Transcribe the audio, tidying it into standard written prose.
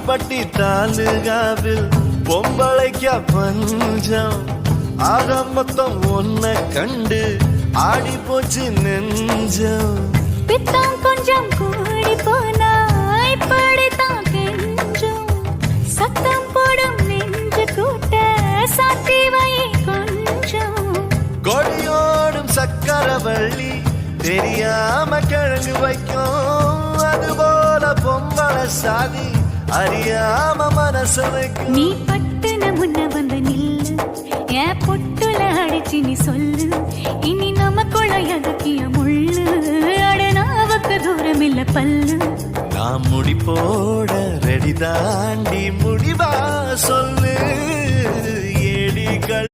பட்டி தாலுகாவில் பொம்பளைக்க பஞ்சம் ஆக மொத்தம் ஒன்ன கண்டு ஆடி போச்சு நெஞ்சம். பித்தம் கொஞ்சம் கூடி போனா இப்படித்தான் கெஞ்சும். சத்தம் போடும் நெஞ்சு கூட்ட சாத்தி வை கொஞ்சம். கொடியோடும் சக்கரவள்ளி தெரியாம கிழங்கு வைக்கும். அதுபோல பொம்பளை சாதி அறியாம மனச வைக்கும். நீ பட்டுன முன்ன வந்து நில்லு, என் பொட்டுல அடிச்சு நீ சொல்லு. இனி நமக்குள்ள எதுக்கிய முள்ளு, அடனாவுக்கு தூரம் இல்ல பல்லு. நான் முடி போட ரெடி தாண்டி முடிவா சொல்லு. ஏடிகள்